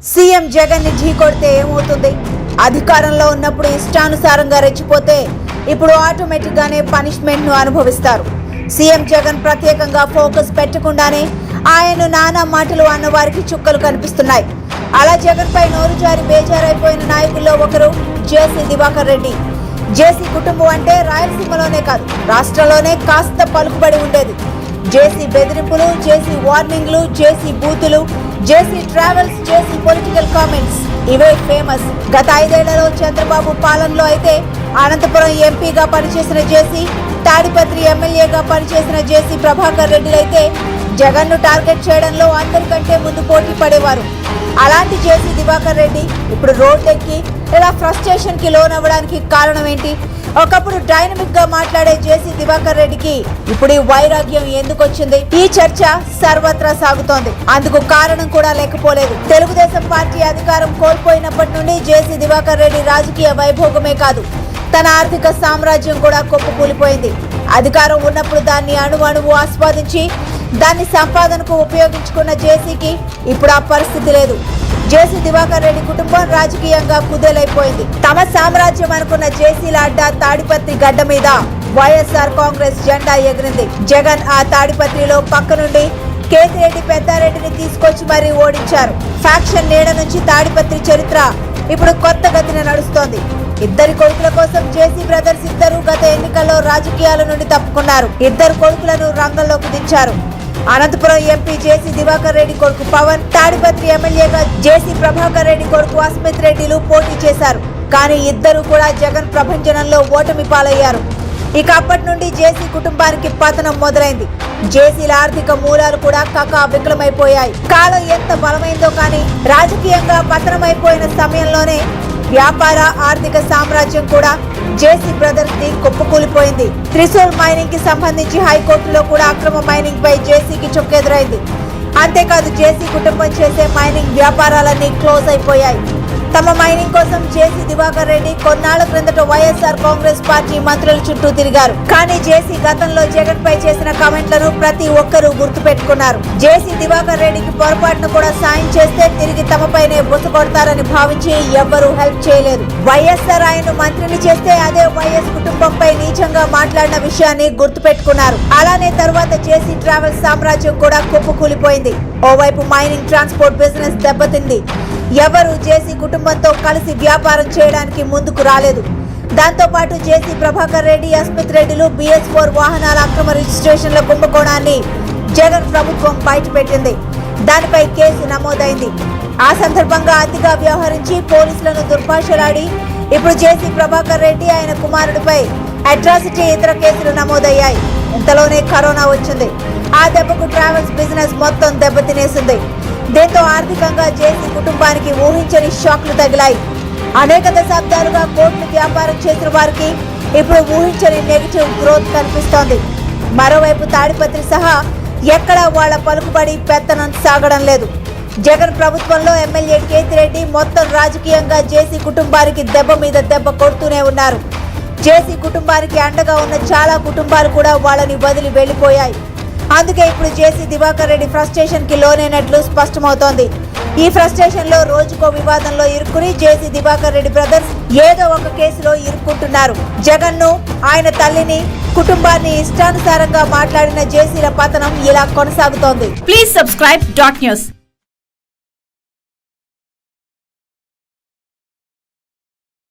CM Jagan ని ఢీకొడితే ఏమవుతుంది? అధికారంలో ఉన్నప్పుడు ఇష్టానుసారంగా రెచ్చిపోతే ఇప్పుడు ఆటోమేటిక్ గానే పనిష్మెంట్ ను అనుభవిస్తారు. సీఎం జగన్ ప్రత్యేకంగా ఫోకస్ పెట్టకుండానే ఆయన నానా మాటలు అన్న వారికి చుక్కలు కనిపిస్తున్నాయి. అలా జగన్ పై నోరు జారి బేజారైపోయిన నాయకుల్లో ఒకరు జేసీ దివాకర్ రెడ్డి. జేసీ కుటుంబం అంటే రాయలసీమలోనే కాదు, రాష్ట్రంలోనే కాస్త పలుకుబడి ఉండేది. జేసీ బెదిరింపులు, జేసీ వార్నింగ్లు, జేసీ బూతులు, జేసీ ట్రావెల్స్, జేసీ పొలిటికల్ కామెంట్స్ ఇవే ఫేమస్. గత 5 ఏళ్లలో చంద్రబాబు పాలనలో అయితే అనంతపురం ఎంపీగా పనిచేసిన జేసీ, తాడిపత్రి ఎమ్మెల్యేగా పనిచేసిన జేసీ ప్రభాకర్ రెడ్డిలైతే జగన్ ను టార్గెట్ చేయడంలో అందరికంటే ముందు పోటీ పడేవారు. అలాంటి జేసీ దివాకర్ రెడ్డి ఇప్పుడు రోడ్డెక్కి ఇలా ఫ్రస్ట్రేషన్ కి లోన్ అవ్వడానికి కారణం ఏంటి? ఒకప్పుడు డైనమిక్ గా మాట్లాడే జేసీ దివాకర్ రెడ్డికి ఇప్పుడు ఈ వైరాగ్యం ఎందుకు వచ్చింది? ఈ చర్చ సర్వత్రా సాగుతోంది. అందుకు కారణం కూడా లేకపోలేదు. తెలుగుదేశం పార్టీ అధికారం కోల్పోయినప్పటి నుండి జేసీ దివాకర్ రెడ్డి రాజకీయ వైభోగమే కాదు, తన ఆర్థిక సామ్రాజ్యం కూడా కుప్పకూలిపోయింది. అధికారం ఉన్నప్పుడు దాన్ని అణువు ఆస్వాదించి దాన్ని సంపాదనకు ఉపయోగించుకున్న జేసీకి ఇప్పుడు ఆ పరిస్థితి లేదు. జేసీ దివాకర్ రెడ్డి కుటుంబం రాజకీయంగా కుదేలైపోయింది. తమ సామ్రాజ్యం అనుకున్న జేసీల అడ్డా తాడిపత్రి గడ్డ మీద వైఎస్ఆర్ కాంగ్రెస్ జెండా ఎగిరింది. జగన్ ఆ తాడిపత్రిలో పక్క నుండి కేతిరెడ్డి పెద్దారెడ్డిని తీసుకొచ్చి మరీ ఓడించారు. ఫ్యాక్షన్ నీడ నుంచి తాడిపత్రి చరిత్ర ఇప్పుడు కొత్త గతిన నడుస్తోంది. ఇద్దరి కొడుకుల కోసం జేసీ బ్రదర్స్ ఇద్దరు గత ఎన్నికల్లో రాజకీయాల నుండి తప్పుకున్నారు. ఇద్దరు కొడుకులను రంగంలోకి దించారు. అనంతపురం ఎంపీ జేసీ దివాకర్ రెడ్డి కొడుకు పవన్, తాడిపత్రి ఎమ్మెల్యేగా జేసీ ప్రభాకర్ రెడ్డి కొడుకు అస్మిత్ రెడ్డిలు పోటీ చేశారు. కానీ ఇద్దరు కూడా జగన్ ప్రభంజనంలో ఓటమి పాలయ్యారు. ఇక అప్పటి నుండి జేసీ కుటుంబానికి పతనం మొదలైంది. జేసీల ఆర్థిక మూలాలు కూడా వికలమైపోయాయి. కాలం ఎంత బలమైందో కానీ రాజకీయంగా పతనమైపోయిన సమయంలోనే వ్యాపార ఆర్థిక సామ్రాజ్యం కూడా JC brothers the కుప్పకూలిపోయింది. Trishul mining కి సంబంధించి హైకోర్టులో కూడా అక్రమ మైనింగ్ పై జేసీకి చుక్కెదురైంది. అంతేకాదు జేసీ కుటుంబం చేసే మైనింగ్ వ్యాపారాలన్నీ క్లోజ్ అయిపోయాయి. తమ మైనింగ్ కోసం జేసీ దివాకర్ రెడ్డి కొన్నాళ్ల క్రిందట వైఎస్ఆర్ కాంగ్రెస్ పార్టీ మంత్రుల చుట్టూ తిరిగారు. కానీ జేసీ గతంలో జగన్ పై చేసిన కామెంట్లను ప్రతి ఒక్కరూ గుర్తు పెట్టుకున్నారు. జేసీ దివాకర్ రెడ్డికి పొరపాటును కూడా సాయం చేస్తే తిరిగి తమపైనే బుసకొడతారని భావించి ఎవ్వరూ హెల్ప్ చేయలేదు. వైఎస్ఆర్ ఆయన్ను మంత్రిని చేస్తే అదే వైఎస్ కుటుంబంపై నీచంగా మాట్లాడిన విషయాన్ని గుర్తు పెట్టుకున్నారు. అలానే తరువాత జేసీ ట్రావెల్స్ సామ్రాజ్యం కూడా కుప్పకూలిపోయింది. ఓవైపు మైనింగ్ ట్రాన్స్పోర్ట్ బిజినెస్ దెబ్బతింది. ఎవరు జేసీ కుటుంబంతో కలిసి వ్యాపారం చేయడానికి ముందుకు రాలేదు. దాంతో పాటు జేసీ ప్రభాకర్ రెడ్డి, అస్మిత్ రెడ్డిలు BS4 వాహనాల అక్రమ రిజిస్ట్రేషన్ల కుంభకోణాన్ని జగన్ ప్రభుత్వం బయటపెట్టింది. దానిపై కేసు నమోదైంది. ఆ సందర్భంగా అతిగా వ్యవహరించి పోలీసులను దుర్భాషలాడి ఇప్పుడు జేసీ ప్రభాకర్ రెడ్డి ఆయన కుమారుడిపై అట్రాసిటీ ఇతర కేసులు నమోదయ్యాయి. ఇంతలోనే కరోనా వచ్చింది. ఆ దెబ్బకు ట్రావెల్స్ బిజినెస్ మొత్తం దెబ్బతినేసింది. దీంతో ఆర్థికంగా జేసీ కుటుంబానికి ఊహించని షాక్లు తగిలాయి. అనేక దశాబ్దాలుగా కోట్లు వ్యాపారం చేసిన వారికి ఇప్పుడు ఊహించని నెగిటివ్ గ్రోత్ కనిపిస్తోంది. మరోవైపు తాడిపత్రి సహా ఎక్కడా వాళ్ల పలుకుబడి పెత్తనం సాగడం లేదు. జగన్ ప్రభుత్వంలో ఎమ్మెల్యే కేతిరెడ్డి మొత్తం రాజకీయంగా జేసీ కుటుంబానికి దెబ్బ మీద దెబ్బ కొడుతూనే ఉన్నారు. జేసీ కుటుంబానికి అండగా ఉన్న చాలా కుటుంబాలు కూడా వాళ్ళని వదిలి వెళ్లిపోయాయి. అందుకే ఇప్పుడు జేసీ దివాకర్ రెడ్డి ఫ్రస్ట్రేషన్ కి లోనైనట్లు స్పష్టమవుతోంది. ఈ ఫ్రస్ట్రేషన్ లో రోజుకో వివాదంలో ఇరుక్కుని జేసీ దివాకర్ రెడ్డి బ్రదర్స్ ఏదో ఒక కేసులో ఇరుక్కుంటున్నారు. జగన్ ను, ఆయన తల్లిని, కుటుంబాన్ని ఇష్టానుసారంగా మాట్లాడిన జేసీల పతనం ఇలా కొనసాగుతోంది. Please subscribe .news.